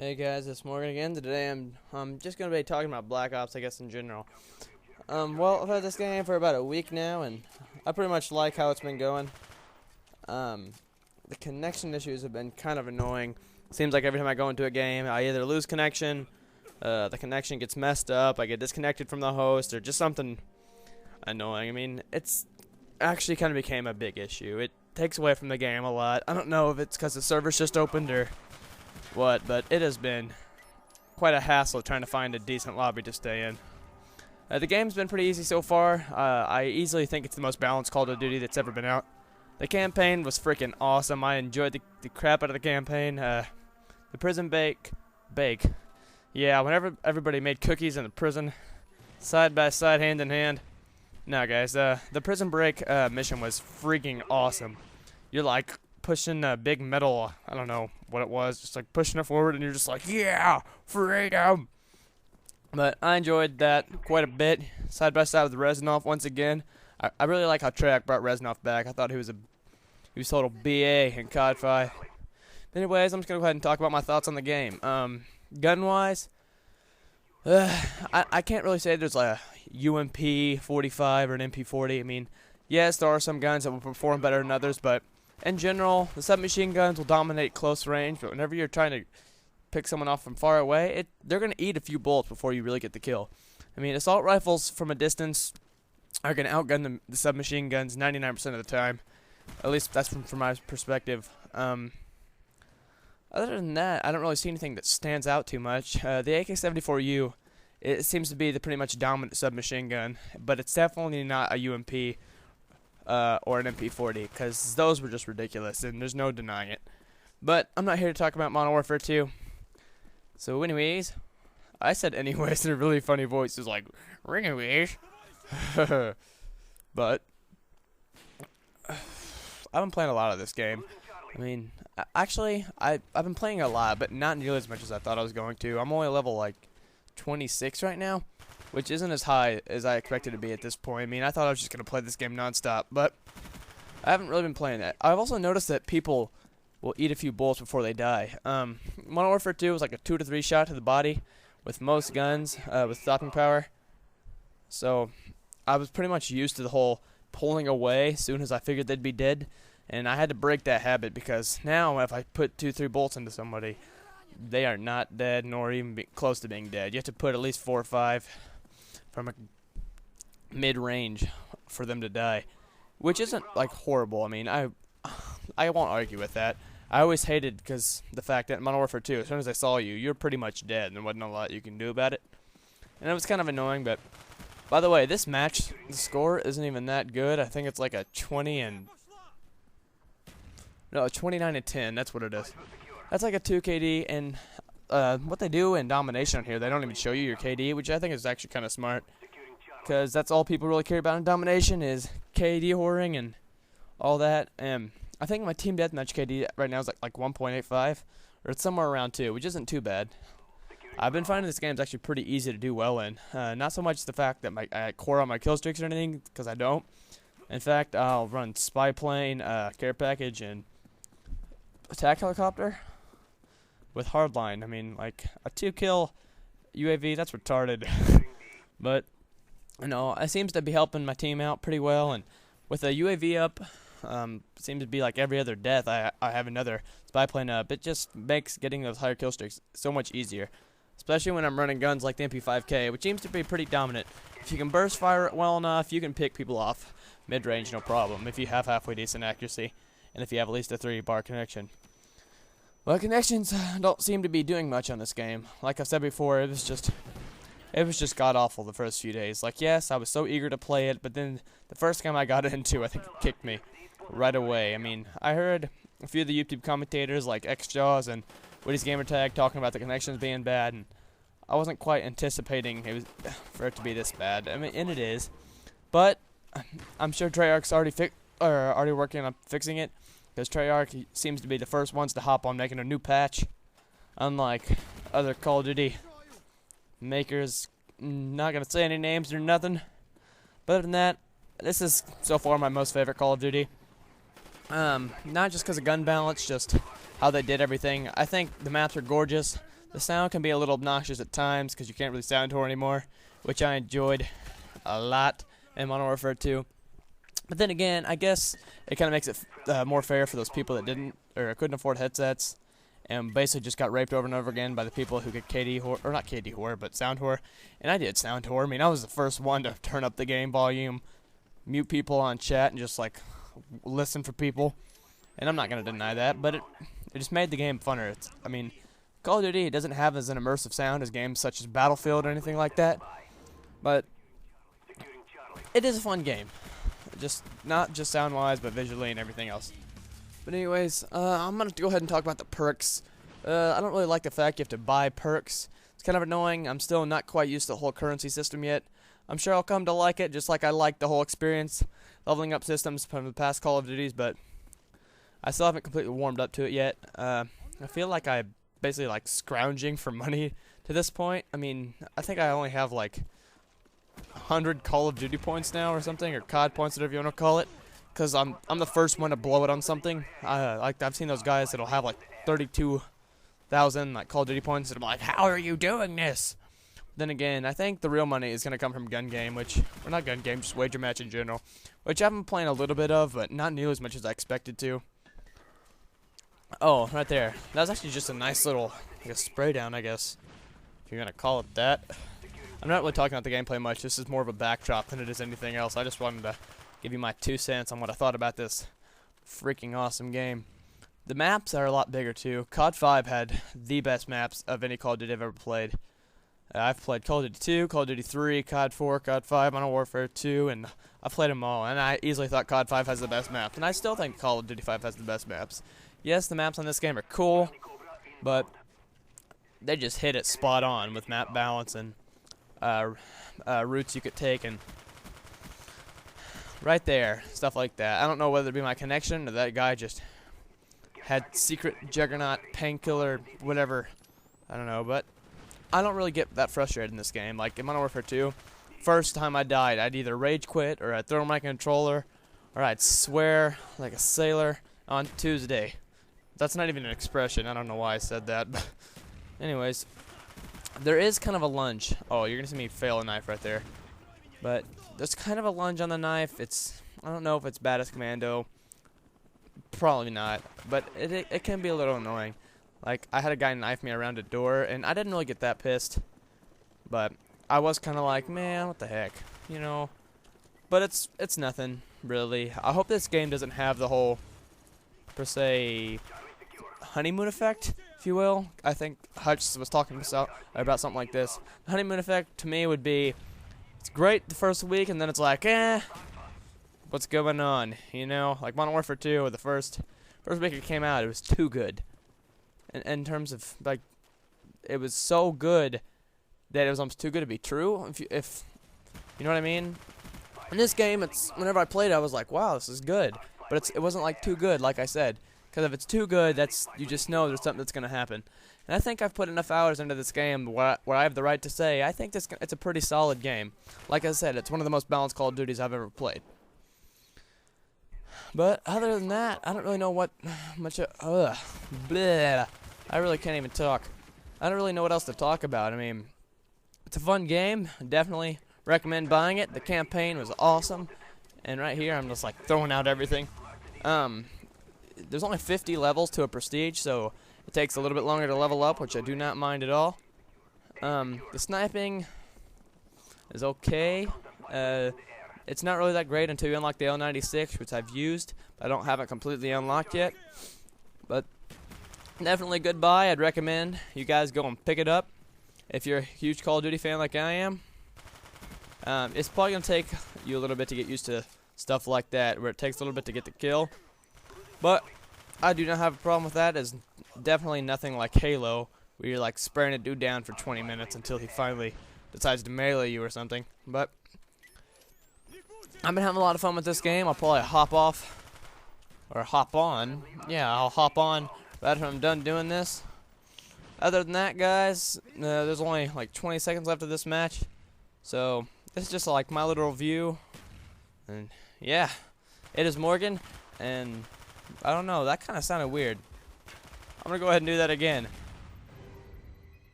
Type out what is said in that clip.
Hey guys, it's Morgan again. Today I'm just gonna be talking about Black Ops, I guess in general. Well, I've had this game for about a week now, and I pretty much like how it's been going. The connection issues have been kind of annoying. Seems like every time I go into a game, I either lose connection, the connection gets messed up, I get disconnected from the host, or just something annoying. I mean, it's actually kind of became a big issue. It takes away from the game a lot. I don't know if it's because the server's just opened or what, but it has been quite a hassle trying to find a decent lobby to stay in. The game's been pretty easy so far. I easily think it's the most balanced Call of Duty that's ever been out. The campaign was freaking awesome. I enjoyed the crap out of the campaign. The prison bake. Yeah, whenever everybody made cookies in the prison, side by side, hand in hand. Nah, guys, the prison break mission was freaking awesome. You're like pushing a big metal, I don't know what it was, just like pushing it forward, and you're just like, yeah, freedom. But I enjoyed that quite a bit, side by side with Reznov once again. I really like how Treyarch brought Reznov back. I thought he was total BA in COD 5. Anyways, I'm just gonna go ahead and talk about my thoughts on the game. Gun wise, I can't really say there's like a UMP 45 or an MP40. I mean, yes, there are some guns that will perform better than others, but in general, the submachine guns will dominate close range, but whenever you're trying to pick someone off from far away, they're going to eat a few bullets before you really get the kill. I mean, assault rifles from a distance are going to outgun the submachine guns 99% of the time. At least that's from my perspective. Other than that, I don't really see anything that stands out too much. The AK-74U, it seems to be the pretty much dominant submachine gun, but it's definitely not a UMP or an MP40, because those were just ridiculous, and there's no denying it. But I'm not here to talk about Modern Warfare 2. So anyways, I said anyways in a really funny voice. It was like, anyways. But I've been playing a lot of this game. I mean, actually, I've been playing a lot, but not nearly as much as I thought I was going to. I'm only level like 26 right now, which isn't as high as I expected to be at this point. I mean, I thought I was just going to play this game nonstop, but I haven't really been playing that. I've also noticed that people will eat a few bullets before they die. Modern Warfare 2 was like a 2 to 3 shot to the body with most guns with stopping power. So I was pretty much used to the whole pulling away as soon as I figured they'd be dead, and I had to break that habit, because now if I put 2-3 bullets into somebody, they are not dead nor even close to being dead. You have to put at least 4 or 5 from a mid-range for them to die, which isn't like horrible. I mean, I won't argue with that. I always hated the fact that in Modern Warfare 2, as soon as I saw you, you're pretty much dead, and there wasn't a lot you can do about it. And it was kind of annoying, but by the way, this match, the score isn't even that good. I think it's like a 29 and 10. That's what it is. That's like a 2 KD, and what they do in Domination on here, they don't even show you your KD, which I think is actually kind of smart, because that's all people really care about in Domination is KD whoring and all that. And I think my Team Deathmatch KD right now is like 1.85, or it's somewhere around 2, which isn't too bad. I've been finding this game's actually pretty easy to do well in. Not so much the fact that I core on my kill streaks or anything, because I don't. In fact, I'll run Spy Plane, Care Package, and Attack Helicopter with Hardline. I mean, like, a 2-kill UAV, that's retarded. But, you know, it seems to be helping my team out pretty well, and with a UAV up, it seems to be like every other death I have another Spy Plane up. It just makes getting those higher kill streaks so much easier, especially when I'm running guns like the MP5K, which seems to be pretty dominant. If you can burst fire it well enough, you can pick people off mid-range, no problem, if you have halfway decent accuracy, and if you have at least a 3-bar connection. Well, connections don't seem to be doing much on this game. Like I said before, it was just god-awful the first few days. Like, yes, I was so eager to play it, but then the first game I got into, I think it kicked me right away. I mean, I heard a few of the YouTube commentators like XJaws and Woody's Gamertag talking about the connections being bad, and I wasn't quite anticipating for it to be this bad. I mean, and it is, but I'm sure Treyarch's already working on fixing it, because Treyarch seems to be the first ones to hop on making a new patch, unlike other Call of Duty makers. Not gonna say any names or nothing, but other than that, this is so far my most favorite Call of Duty. Not just because of gun balance, just how they did everything. I think the maps are gorgeous. The sound can be a little obnoxious at times because you can't really sound tour anymore, which I enjoyed a lot in Modern Warfare 2. But then again, I guess it kind of makes it more fair for those people that didn't or couldn't afford headsets and basically just got raped over and over again by the people who could KD whore, or not KD whore, but sound whore. And I did sound whore. I mean, I was the first one to turn up the game volume, mute people on chat, and just like listen for people. And I'm not gonna deny that, but it just made the game funner. I mean, Call of Duty doesn't have as an immersive sound as games such as Battlefield or anything like that, but it is a fun game. Just not just sound-wise, but visually and everything else. But anyways, I'm gonna go ahead and talk about the perks. I don't really like the fact you have to buy perks. It's kind of annoying. I'm still not quite used to the whole currency system yet. I'm sure I'll come to like it, just like I like the whole experience, leveling up systems from the past Call of Duties, but I still haven't completely warmed up to it yet. I feel like I'm basically like scrounging for money to this point. I mean, I think I only have like 100 Call of Duty points now or something, or COD points, whatever you want to call it, because I'm the first one to blow it on something. Like I've seen those guys that'll have like 32,000 like Call of Duty points, and I'm like, how are you doing this? Then again, I think the real money is gonna come from gun game, or not gun game, just wager match in general, which I've been playing a little bit of, but not nearly as much as I expected to. Oh, right there. That was actually just a nice little like a spray down, I guess, if you're gonna call it that. I'm not really talking about the gameplay much. This is more of a backdrop than it is anything else. I just wanted to give you my 2 cents on what I thought about this freaking awesome game. The maps are a lot bigger too. COD 5 had the best maps of any Call of Duty I've ever played. I've played Call of Duty 2, Call of Duty 3, COD 4, COD 5, Modern Warfare 2, and I've played them all. And I easily thought COD 5 has the best maps, and I still think Call of Duty 5 has the best maps. Yes, the maps on this game are cool, but they just hit it spot on with map balance and routes you could take, and right there, stuff like that. I don't know whether it be my connection or that guy just had secret juggernaut, painkiller, whatever. I don't know, but I don't really get that frustrated in this game. Like in Modern Warfare 2, first time I died, I'd either rage quit or I'd throw my controller or I'd swear like a sailor on Tuesday. That's not even an expression. I don't know why I said that, but anyways. There is kind of a lunge. Oh, you're going to see me fail a knife right there. But there's kind of a lunge on the knife. I don't know if it's bad as commando. Probably not. But it can be a little annoying. Like, I had a guy knife me around a door, and I didn't really get that pissed. But I was kind of like, man, what the heck? You know? But it's nothing, really. I hope this game doesn't have the whole, per se, honeymoon effect, if you will. I think Hutch was talking about something like this. The honeymoon effect to me would be, it's great the first week, and then it's like, what's going on? You know, like Modern Warfare 2, or the first week it came out, it was too good. And in terms of like, it was so good that it was almost too good to be true. If you know what I mean. In this game, whenever I played it, I was like, wow, this is good. But it wasn't like too good, like I said. Because if it's too good, you just know there's something that's going to happen. And I think I've put enough hours into this game where I have the right to say I think it's a pretty solid game. Like I said, it's one of the most balanced Call of Duties I've ever played. But other than that, I don't really know what much. Bleh, I really can't even talk. I don't really know what else to talk about. I mean, it's a fun game. Definitely recommend buying it. The campaign was awesome. And right here, I'm just like throwing out everything. There's only 50 levels to a prestige, so it takes a little bit longer to level up, which I do not mind at all. The sniping is okay. It's not really that great until you unlock the L96, which I've used, but I don't have it completely unlocked yet. But definitely a good buy. I'd recommend you guys go and pick it up if you're a huge Call of Duty fan like I am. It's probably going to take you a little bit to get used to stuff like that, where it takes a little bit to get the kill. But I do not have a problem with that. It's definitely nothing like Halo, where you're like spraying a dude down for 20 minutes until he finally decides to melee you or something. But I've been having a lot of fun with this game. I'll probably hop off, or hop on. Yeah, I'll hop on right after I'm done doing this. Other than that, guys, there's only like 20 seconds left of this match. So this is just like my little review. And yeah, it is Morgan, and I don't know, that kind of sounded weird. I'm going to go ahead and do that again.